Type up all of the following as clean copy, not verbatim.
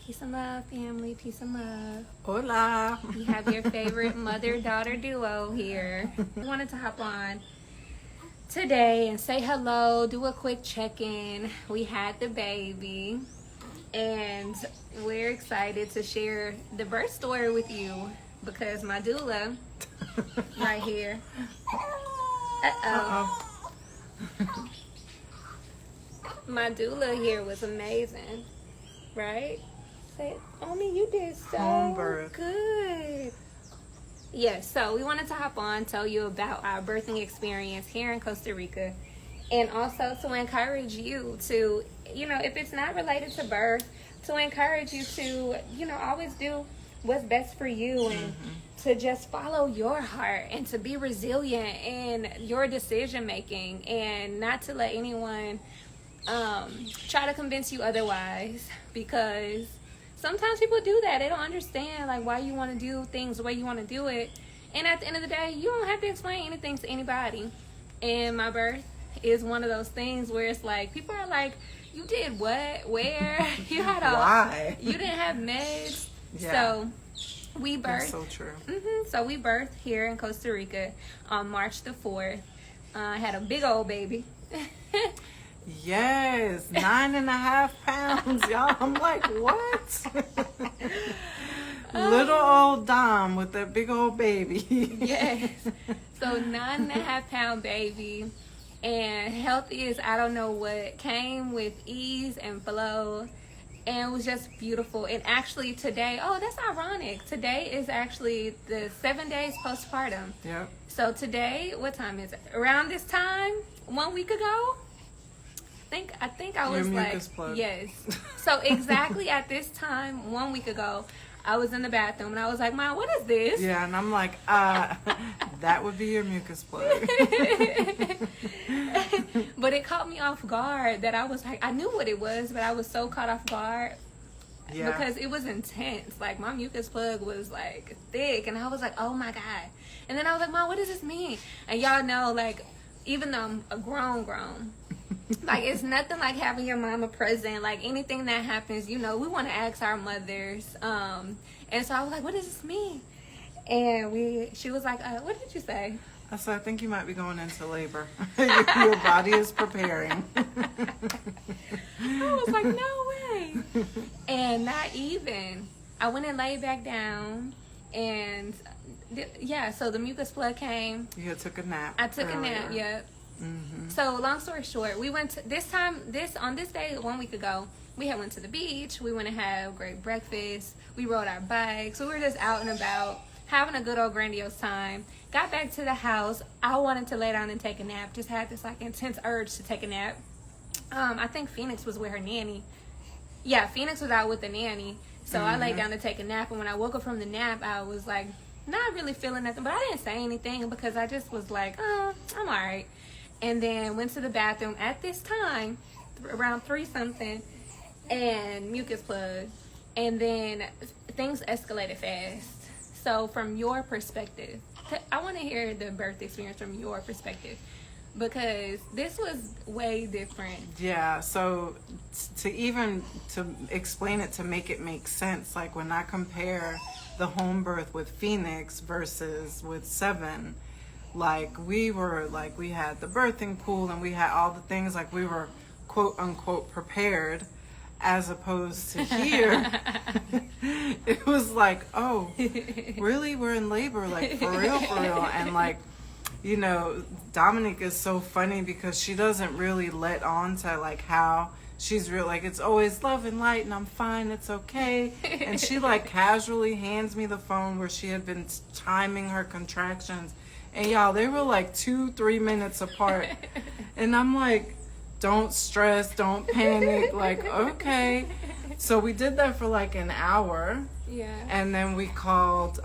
Peace and love, family. Peace and love. Hola. You have your favorite mother-daughter duo here. We wanted to hop on today and say hello, do a quick check-in. We had the baby, and we're excited to share the birth story with you because my doula, right here. Uh-oh. My doula here was amazing, right? Say, Omi, you did so Home birth. good. Yes, so we wanted to hop on, tell you about our birthing experience here in Costa Rica, and also to encourage you to, if it's not related to birth, to encourage you to, always do what's best for you and to just follow your heart and to be resilient in your decision making and not to let anyone try to convince you otherwise, because sometimes people do that. They don't understand like why you want to do things the way you want to do it, and at the end of the day, you don't have to explain anything to anybody. And my birth is one of those things where it's like people are like, "You did what? Where? You had Why? You didn't have meds." Yeah. So we birthed. That's so true. So we birthed here in Costa Rica on March the 4th. I had a big old baby. Yes, 9.5 pounds, y'all. I'm like, what? Little old Dom with that big old baby. Yes. So 9.5 pound baby, and healthy as I don't know what, came with ease and flow, and it was just beautiful. And actually today, oh, that's ironic. Today is actually the 7 days postpartum. Yep. So today, what time is it? Around this time, 1 week ago, I think I was Your like, mucus plug. yes. So exactly at this time, 1 week ago, I was in the bathroom and I was like, Mom, what is this? Yeah, and I'm like, that would be your mucus plug. But it caught me off guard that I was like, I knew what it was, but I was so caught off guard because it was intense. Like my mucus plug was like thick, and I was like, oh my God. And then I was like, Mom, what does this mean? And y'all know, like, even though I'm a grown, like it's nothing like having your mama present. Like anything that happens, we want to ask our mothers. And so I was like, what does this mean? And she was like, what did you say? I said, I think you might be going into labor. Your body is preparing. I was like, no way. And not even. I went and laid back down, and so the mucus plug came. You took a nap. I took earlier. a nap, yep. So long story short, we went to on this day 1 week ago, we went to the beach. We went to have great breakfast. We rode our bikes. We were just out and about having a good old grandiose time. Got back to the house. I wanted to lay down and take a nap. Just had this like intense urge to take a nap. I think Phoenix was with her nanny. Yeah, Phoenix was out with the nanny. So I laid down to take a nap, and when I woke up from the nap, I was like not really feeling nothing, but I didn't say anything because I just was like, I'm all right. And then went to the bathroom at this time, around 3-something, and mucus plug. And then things escalated fast. So from your perspective, I want to hear the birth experience from your perspective, because this was way different. Yeah, so to explain it, to make it make sense, like when I compare the home birth with Phoenix versus with Seven, like we had the birthing pool and we had all the things, like we were quote unquote prepared, as opposed to here it was like, oh really, we're in labor, like for real. And like, Dominic is so funny because she doesn't really let on to like how she's real, like it's always love and light and I'm fine, it's okay. And she like casually hands me the phone where she had been timing her contractions, and y'all, they were like 2-3 minutes apart. And I'm like, don't stress, don't panic, like okay. So we did that for like an hour. Yeah. And then we called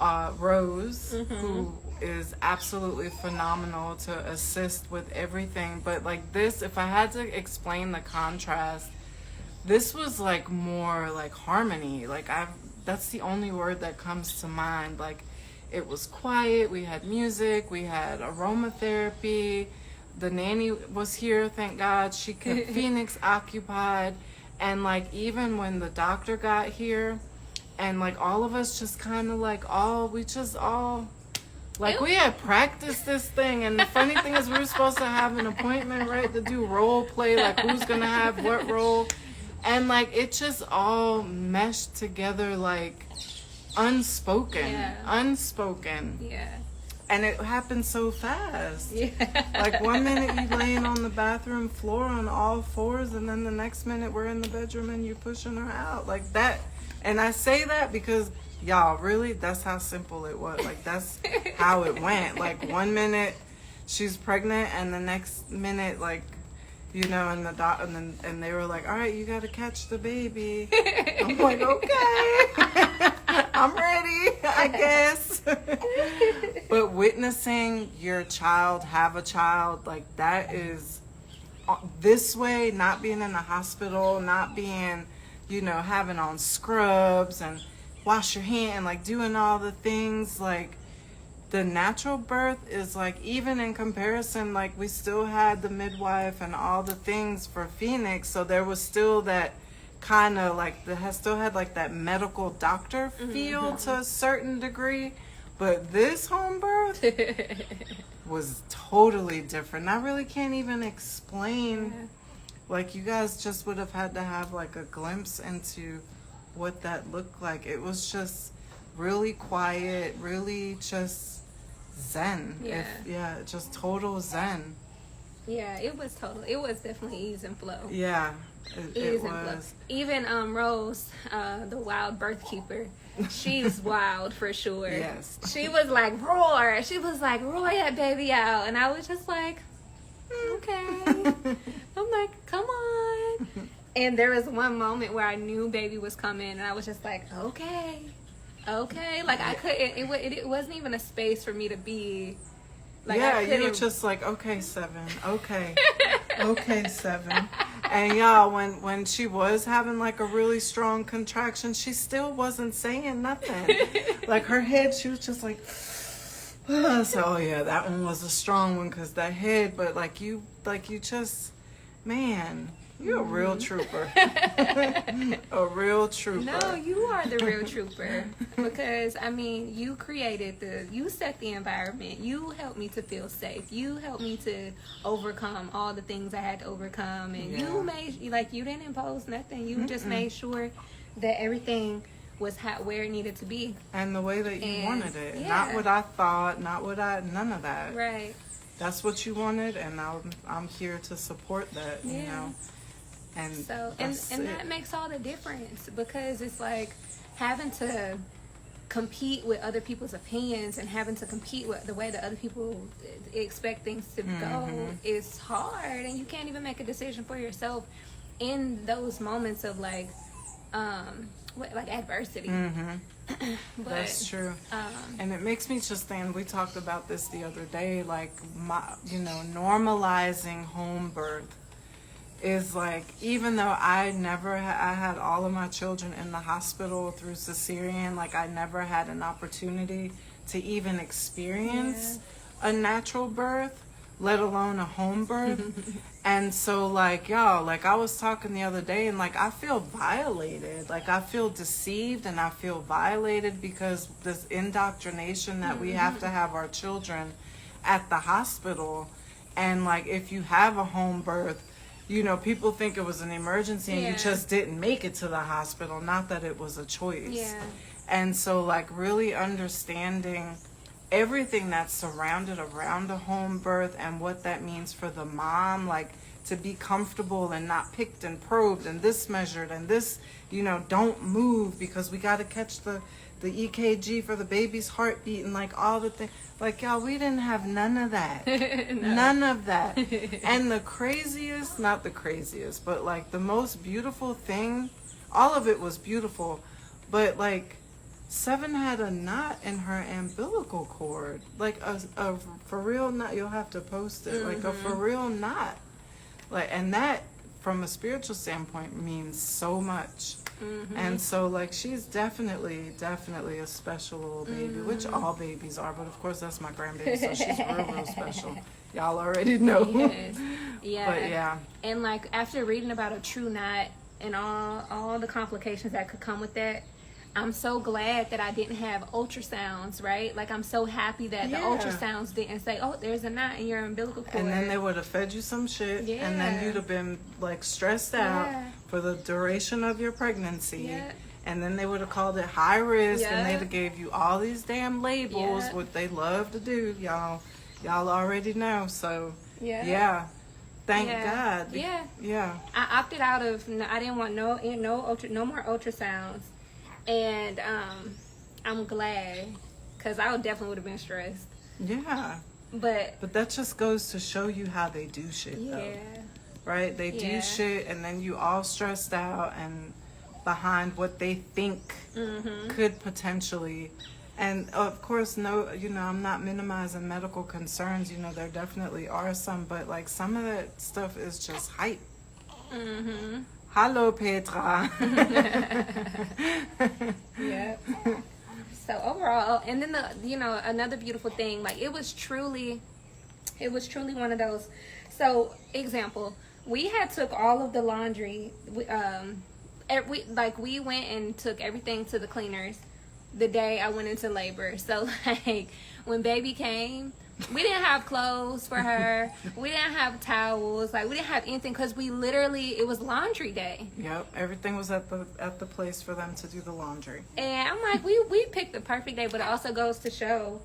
Rose, who is absolutely phenomenal to assist with everything. But like this, if I had to explain the contrast, this was like more like harmony. Like that's the only word that comes to mind. Like it was quiet, we had music, we had aromatherapy. The nanny was here, thank God. She kept Phoenix occupied. And like even when the doctor got here, and like all of us just kind of like we had practiced this thing. And the funny thing is we were supposed to have an appointment, right, to do role play, like who's gonna have what role. And like it just all meshed together, like unspoken. Yeah. And it happened so fast. Yeah. Like 1 minute you laying on the bathroom floor on all fours, and then the next minute we're in the bedroom and you pushing her out like that. And I say that because y'all, really, that's how simple it was. Like that's how it went. Like 1 minute she's pregnant, and the next minute, like, you know, and and they were like, all right, you got to catch the baby. I'm like, okay. I'm ready, I guess. But witnessing your child have a child, like that is this way, not being in the hospital, not being, you know, having on scrubs and wash your hand and like doing all the things, like the natural birth is like, even in comparison, like we still had the midwife and all the things for Phoenix, so there was still that kind of like still had like that medical doctor feel to a certain degree. But this home birth was totally different. I really can't even explain. Yeah. Like you guys just would have had to have like a glimpse into what that looked like. It was just really quiet, really just zen. Just total zen. Yeah, it was definitely ease and flow. Yeah, it And flow. was. Even Rose, the wild birth keeper, she's wild for sure. Yes. She was like, roar. She was like, roar that baby out. And I was just like, okay. I'm like, come on. And there was one moment where I knew baby was coming, and I was just like, okay. Like I couldn't, it wasn't even a space for me to be. Like, yeah, you were just like, okay, 7, okay, okay, 7. And y'all, when she was having like a really strong contraction, she still wasn't saying nothing. Like her head, she was just like, so oh yeah, that one was a strong one because that head. But like you just, man, you're a real trooper. A real trooper. No, you are the real trooper. Because, I mean, you set the environment. You helped me to feel safe. You helped me to overcome all the things I had to overcome. And you didn't impose nothing. You just made sure that everything was where it needed to be. And the way that you wanted it. Yeah. Not what I thought, none of that. Right. That's what you wanted, and I'm here to support that, you know. And so and that makes all the difference, because it's like having to compete with other people's opinions and having to compete with the way that other people expect things to go is hard, and you can't even make a decision for yourself in those moments of like adversity. But, that's true. And it makes me just think, we talked about this the other day, like normalizing home birth is like, even though I had all of my children in the hospital through cesarean, like I never had an opportunity to even experience a natural birth, let alone a home birth. And so like, y'all, like I was talking the other day, and like I feel violated, like I feel deceived and I feel violated because this indoctrination that we have to have our children at the hospital. And like if you have a home birth, you know, people think it was an emergency and you just didn't make it to the hospital, not that it was a choice. Yeah. And so like really understanding everything that's surrounded around a home birth and what that means for the mom, like to be comfortable and not picked and probed and this measured and this, you know, don't move because we got to catch the EKG for the baby's heartbeat and like all the things. Like, y'all, we didn't have none of that. No. None of that. And the craziest, not the craziest, but like the most beautiful thing, all of it was beautiful, but like 7 had a knot in her umbilical cord. Like a for real knot. You'll have to post it. Like a for real knot. Like, and that from a spiritual standpoint means so much. And so like she's definitely a special little baby, which all babies are, but of course that's my grandbaby, so she's real special. Y'all already know. Yes. Yeah. But yeah. And like after reading about a true knot and all the complications that could come with that, I'm so glad that I didn't have ultrasounds, right? Like, I'm so happy that the ultrasounds didn't say, oh, there's a knot in your umbilical cord. And then they would have fed you some shit, and then you'd have been, like, stressed out for the duration of your pregnancy. And then they would have called it high risk, and they'd have gave you all these damn labels, what they love to do, y'all. Y'all already know, so, Thank God. Yeah. I opted out of, I didn't want no more ultrasounds. And I'm glad, because I definitely would have been stressed. Yeah. But that just goes to show you how they do shit, though. Right? They do shit, and then you all stressed out and behind what they think could potentially. And of course, I'm not minimizing medical concerns. There definitely are some, but like some of that stuff is just hype. Hello, Petra. So overall, and then another beautiful thing, like it was truly one of those. So example, we had took all of the laundry. We went and took everything to the cleaners the day I went into labor. So like when baby came, we didn't have clothes for her. We didn't have towels. Like we didn't have anything because it was laundry day. Yep, everything was at the place for them to do the laundry. And I'm like, we picked the perfect day, but it also goes to show,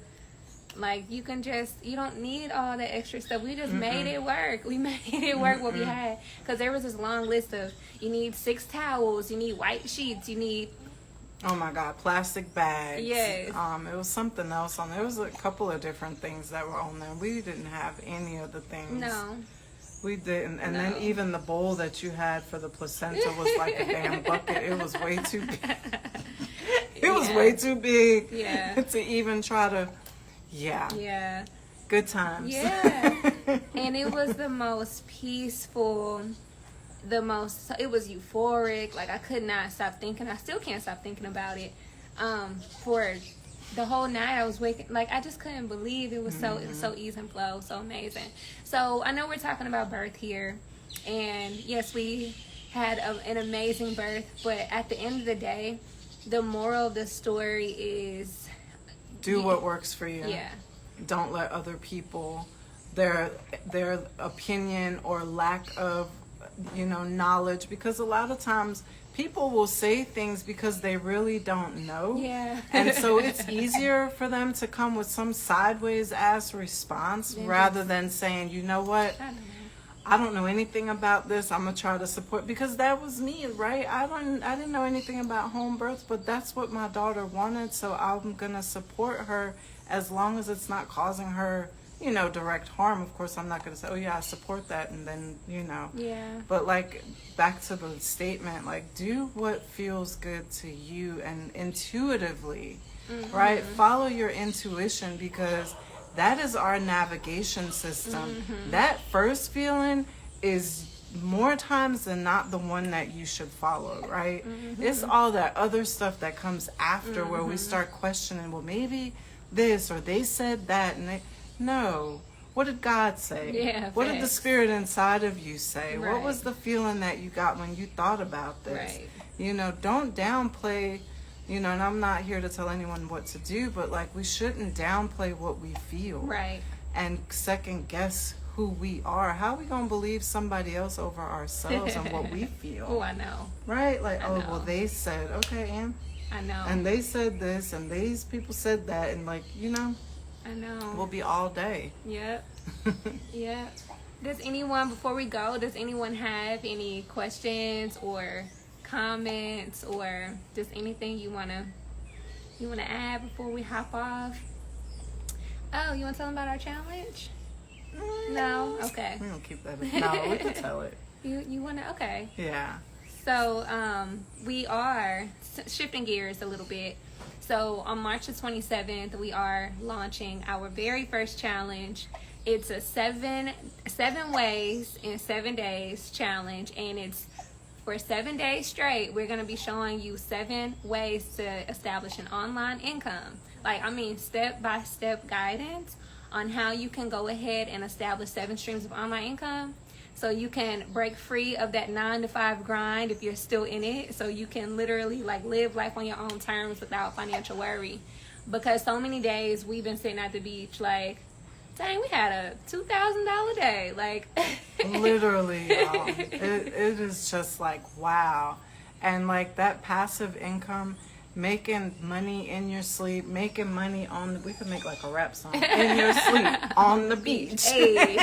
like you don't need all that extra stuff. We just made it work. We made it work what we had, because there was this long list of, you need 6 towels, you need white sheets, you need. Oh my God, plastic bags. Yes. It was something else on there. There was a couple of different things that were on there. We didn't have any of the things. No. We didn't. And then even the bowl that you had for the placenta was like a damn bucket. It was way too big. It was way too big to even try to, Yeah. Good times. Yeah. And it was the most peaceful, it was euphoric. Like I could not stop thinking. I still can't stop thinking about it. For the whole night I was waking, like I just couldn't believe it was it was so easy and flow, so amazing. So I know we're talking about birth here, and yes, we had an amazing birth, but at the end of the day, the moral of the story is do what works for you. Yeah. Don't let other people, their opinion or lack of knowledge, because a lot of times people will say things because they really don't know. Yeah. And so it's easier for them to come with some sideways ass response rather than saying, you know what? I don't know anything about this. I'm gonna try to support, because that was me, right? I didn't know anything about home births, but that's what my daughter wanted, so I'm gonna support her as long as it's not causing her direct harm. Of course, I'm not going to say, oh yeah, I support that, and then, Yeah. But like, back to the statement, like, do what feels good to you and intuitively, right? Follow your intuition, because that is our navigation system. That first feeling is more times than not the one that you should follow, right? It's all that other stuff that comes after where we start questioning, well, maybe this, or they said that, and no. What did God say? Yeah, what did the spirit inside of you say? Right. What was the feeling that you got when you thought about this? Right. Don't downplay, and I'm not here to tell anyone what to do, but like, we shouldn't downplay what we feel. Right. And second guess who we are. How are we going to believe somebody else over ourselves and what we feel? Oh, I know. Right? Like, well, they said, okay, and I know. And they said this, and these people said that, and like, I know. We'll be all day. Yep. Yep. Before we go, does anyone have any questions or comments or just anything you wanna add before we hop off? Oh, you wanna tell them about our challenge? No? Okay. We don't keep that. No, we can tell it. You wanna? Okay. Yeah. So we are shifting gears a little bit. So on March the 27th, we are launching our very first challenge. It's a 7 ways in 7 days challenge, and it's for 7 days straight. We're going to be showing you 7 ways to establish an online income. Step-by-step guidance on how you can go ahead and establish 7 streams of online income so you can break free of that 9 to 5 grind if you're still in it, so you can literally like live life on your own terms without financial worry. Because so many days we've been sitting at the beach like, dang, we had a $2,000 day. Like, literally, y'all. It is just like, wow. And like that passive income, making money in your sleep, making money on the, we could make like a rap song, in your sleep on the beach. Hey.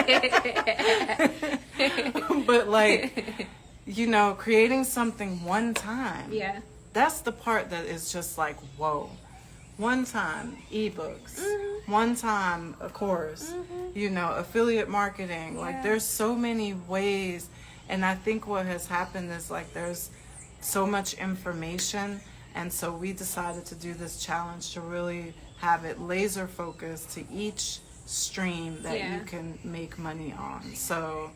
But like, you know, creating something one time. Yeah. That's the part that is just like, whoa. One time, ebooks. One time, a course. You know, affiliate marketing. Yeah. Like, there's so many ways. And I think what has happened is like there's so much information. And so we decided to do this challenge to really have it laser focused to each stream that you can make money on. So,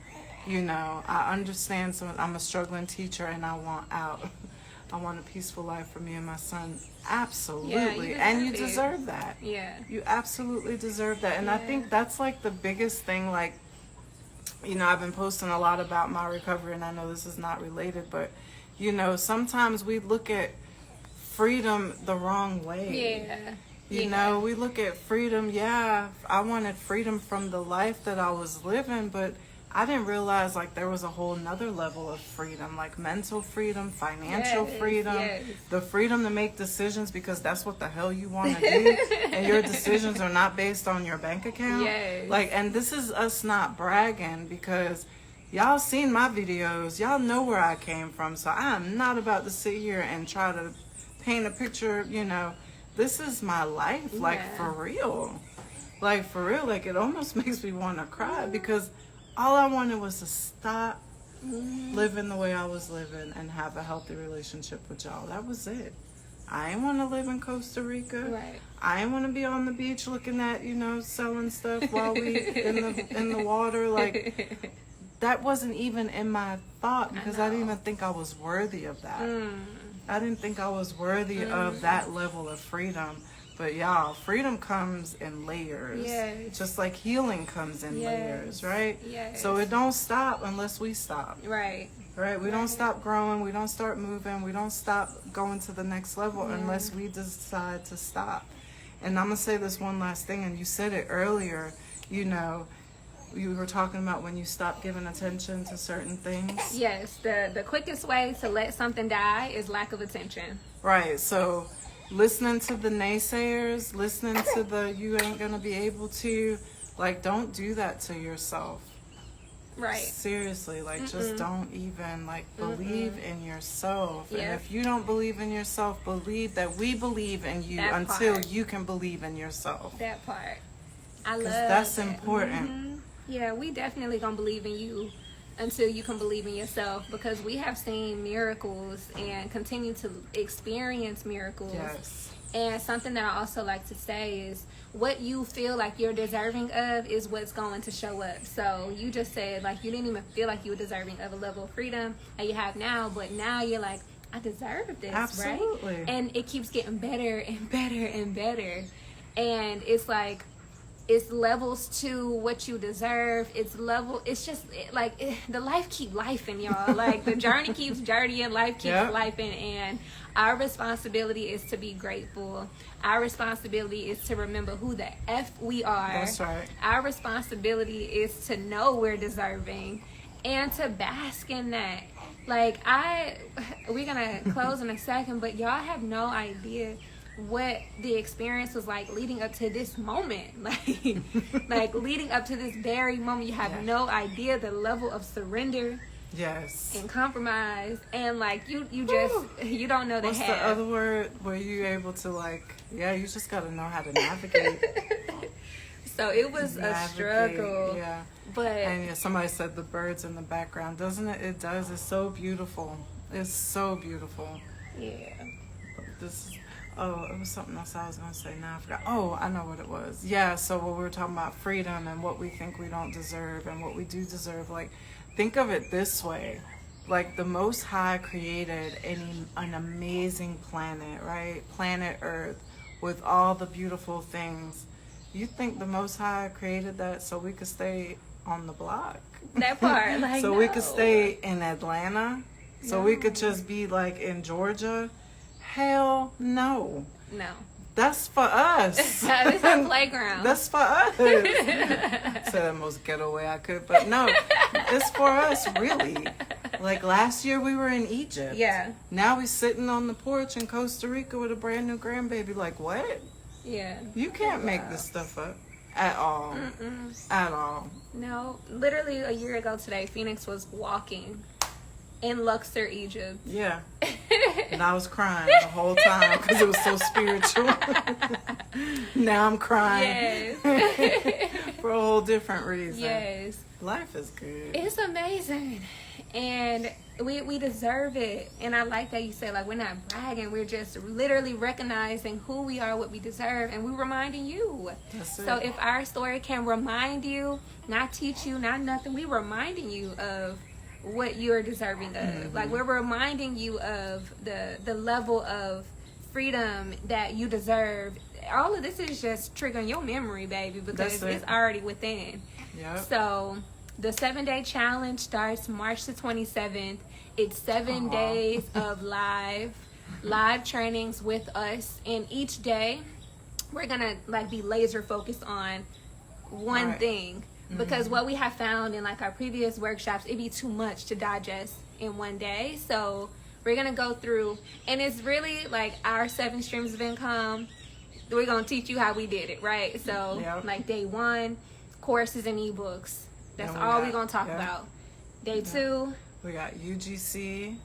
you know, I understand. So I'm a struggling teacher and I want out. I want a peaceful life for me and my son. Absolutely. And you deserve that. Yeah. You absolutely deserve that. And I think that's like the biggest thing. Like, you know, I've been posting a lot about my recovery, and I know this is not related, but, you know, sometimes we look at freedom the wrong way. Yeah. You know, we look at freedom. Yeah, I wanted freedom from the life that I was living, but I didn't realize like there was a whole nother level of freedom, like mental freedom, financial freedom, the freedom to make decisions because that's what the hell you want to do, and your decisions are not based on your bank account. Like, and this is us not bragging because y'all seen my videos, y'all know where I came from, so I'm not about to sit here and try to paint a picture. You know, this is my life, like for real, like it almost makes me want to cry because all I wanted was to stop living the way I was living and have a healthy relationship with y'all. That was it. I didn't want to live in Costa Rica. Right. I didn't want to be on the beach looking at, you know, selling stuff while we in the water. Like, that wasn't even in my thought because I didn't even think I was worthy of that. I didn't think I was worthy of that level of freedom. But y'all, freedom comes in layers. Just like healing comes in layers, right? So it don't stop unless we stop. Right? We don't stop growing. We don't start moving. We don't stop going to the next level unless we decide to stop. And I'm going to say this one last thing, and you said it earlier, you know, you were talking about when you stop giving attention to certain things. Yes, the quickest way to let something die is lack of attention. Right, so listening to the naysayers, listening to the you ain't gonna be able to, like, don't do that to yourself. Right. Seriously, like, just don't even, like, believe in yourself. And if you don't believe in yourself, believe that we believe in you until you can believe in yourself. That part. I love that's that. important. Yeah, we definitely gonna believe in you until you can believe in yourself, because we have seen miracles and continue to experience miracles. And something that I also like to say is what you feel like you're deserving of is what's going to show up. So you just said like you didn't even feel like you were deserving of a level of freedom that you have now, but now you're like, I deserve this. Absolutely. Right? And it keeps getting better and better and better. And it's like, it's levels to what you deserve. It's just the life keep lifing, y'all. Like the journey keeps journeying, life keeps lifing, and our responsibility is to be grateful. Our responsibility is to remember who the F we are. That's right. Our responsibility is to know we're deserving and to bask in that. Like we're gonna close in a second, but y'all have no idea what the experience was like leading up to this moment. Like leading up to this very moment, you have no idea the level of surrender and compromise, and like you just you don't know the What's the other word? Were you able to you just gotta know how to navigate. So it was a struggle. And somebody said the birds in the background, doesn't it? It does. It's so beautiful. It's so beautiful. It was something else I was going to say. Now I forgot. Oh, I know what it was. Yeah, so when we were talking about freedom and what we think we don't deserve and what we do deserve, like, think of it this way. Like, the Most High created an amazing planet, right? Planet Earth, with all the beautiful things. You think the Most High created that so we could stay on the block? That part, like, so no. we could stay in Atlanta. So we could just be like in Georgia. Hell no. No. That's for us. This is our playground. That's for us. Say the most ghetto way I could, but no, it's for us, really. Like last year we were in Egypt. Yeah. Now we sitting on the porch in Costa Rica with a brand new grandbaby. Like, what? Yeah. You can't make this stuff up at all. At all. No. Literally a year ago today, Phoenix was walking in Luxor, Egypt. Yeah. And I was crying the whole time because it was so spiritual. Now I'm crying. Yes. For a whole different reason. Yes. Life is good. It's amazing. And we deserve it. And I like that you said, like, we're not bragging. We're just literally recognizing who we are, what we deserve, and we're reminding you. That's it. So if our story can remind you, not teach you, not nothing, we're reminding you of what you're deserving of. Like, we're reminding you of the level of freedom that you deserve. All of this is just triggering your memory, baby, because it's already within. Yep. So the 7-day challenge starts March the 27th. It's 7 days of live trainings with us, and each day we're gonna like be laser focused on one thing. Because what we have found in like our previous workshops, it'd be too much to digest in one day. So we're gonna go through, and it's really like our 7 streams of income. We're gonna teach you how we did it, right? So like day 1, courses and ebooks. That's all we're gonna talk about. Day 2, we got UGC.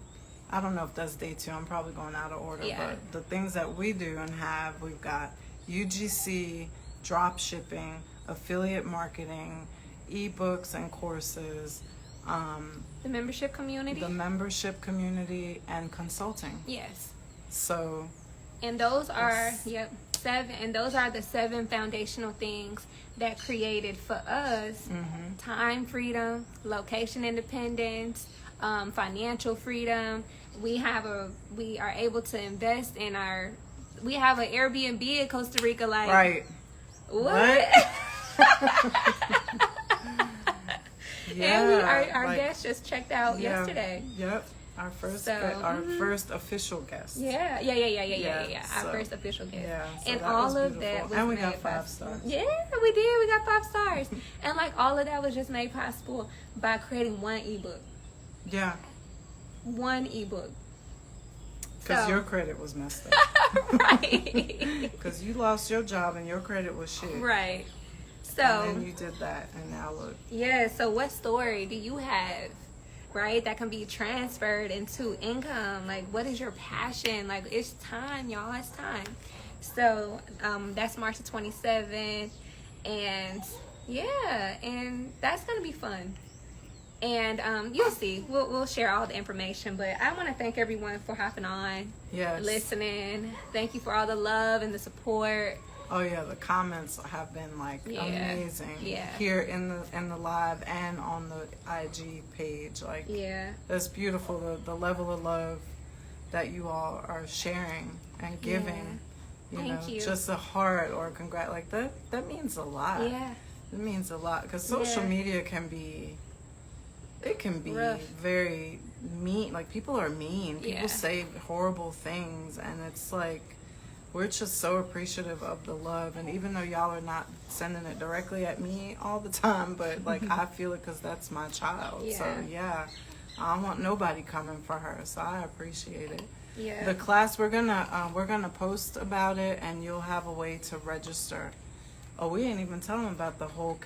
I don't know if that's day 2. I'm probably going out of order, but the things that we do and have, we've got UGC, drop shipping, affiliate marketing, ebooks and courses, the membership community, and consulting. Yes. So, and those are 7, and those are the 7 foundational things that created for us time freedom, location independence, financial freedom. We are able to invest in we have an Airbnb in Costa Rica. Like, right. What? And our guest just checked out yesterday. Yep. Our first first official guest. Yeah. Our first official guest. Yeah. So and that all was of that was and we made got 5 stars. Yeah, we did. We got 5 stars. And like all of that was just made possible by creating one ebook. Yeah. One ebook. Because your credit was messed up. Right. Because you lost your job and your credit was shit. Right. So. And then you did that, and now look. Yeah. So what story do you have, right, that can be transferred into income? Like, what is your passion? Like, it's time, y'all. It's time. So that's March the 27th, and and that's gonna be fun. And you'll see. We'll share all the information. But I want to thank everyone for hopping on, listening. Thank you for all the love and the support. Oh yeah, the comments have been like amazing. Yeah. Here in the live and on the IG page, like that's beautiful. The level of love that you all are sharing and giving. Thank you. Just a heart or a congrat, like that means a lot. Yeah. It means a lot because social media can be. It can be rough. Very mean. Like, people are mean. People say horrible things, and it's like, we're just so appreciative of the love. And even though y'all are not sending it directly at me all the time, but like I feel it because that's my child. So I don't want nobody coming for her. So I appreciate it. Yeah. The class, we're gonna post about it, and you'll have a way to register. Oh, we ain't even telling about the whole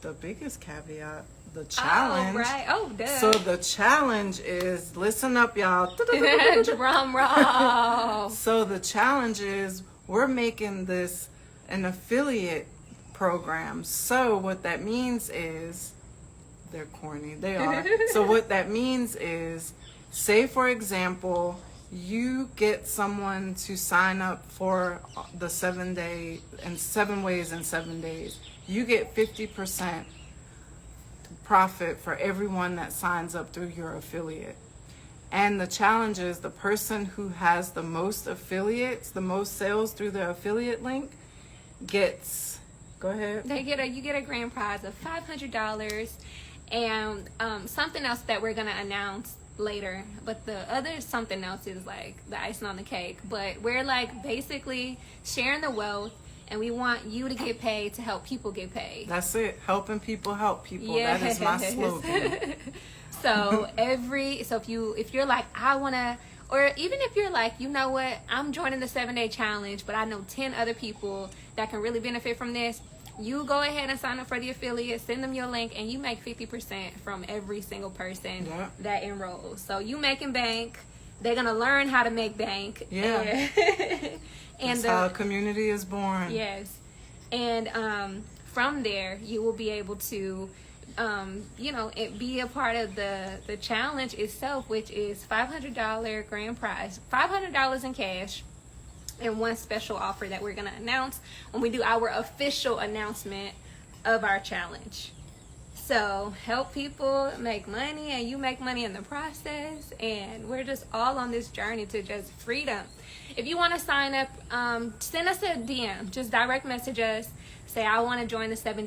the biggest caveat. The challenge. Oh, right. Oh, duh. So the challenge is, listen up, y'all. Drum roll. So the challenge is, we're making this an affiliate program. So what that means is, they're corny. They are. So what that means is, say for example, you get someone to sign up for the 7-day and 7 ways in 7 days. You get 50% profit for everyone that signs up through your affiliate. And the challenge is, the person who has the most affiliates, the most sales through the affiliate link, gets, go ahead. You get a grand prize of $500, And something else that we're gonna announce later, but the other something else is like the icing on the cake. But we're like basically sharing the wealth, and we want you to get paid to help people get paid. That's it. Helping people help people. Yes. That is my slogan. So if you're like, I wanna, or even if you're like, you know what, I'm joining the 7-day challenge, but I know 10 other people that can really benefit from this, you go ahead and sign up for the affiliate, send them your link, and you make 50% from every single person that enrolls. So you making bank. They're gonna learn how to make bank. Yeah. And that's how a community is born. Yes. And from there, you will be able to, be a part of the challenge itself, which is $500 grand prize, $500 in cash, and one special offer that we're going to announce when we do our official announcement of our challenge. So help people make money, and you make money in the process, and we're just all on this journey to just freedom. If you want to sign up, send us a DM. Just direct message us. Say, I want to join the 7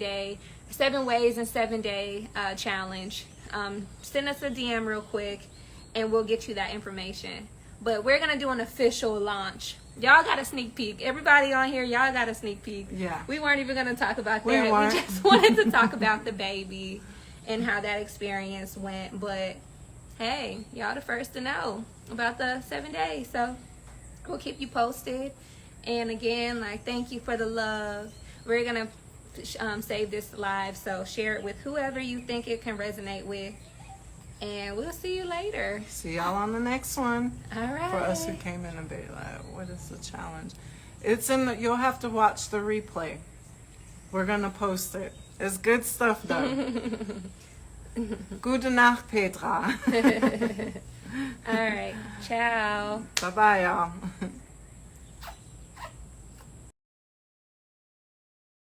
ways in 7 day challenge. Send us a DM real quick, and we'll get you that information. But we're going to do an official launch. Y'all got a sneak peek. Everybody on here, y'all got a sneak peek. Yeah. We weren't even going to talk about that. We just wanted to talk about the baby and how that experience went. But, hey, y'all the first to know about the 7 days. So we'll keep you posted. And, again, thank you for the love. We're going to save this live. So share it with whoever you think it can resonate with. And we'll see you later. See y'all on the next one. All right. For us who came in a bit like, what is the challenge? It's you'll have to watch the replay. We're gonna post it. It's good stuff though. Gute Nacht, Petra. All right. Ciao. Bye bye, y'all.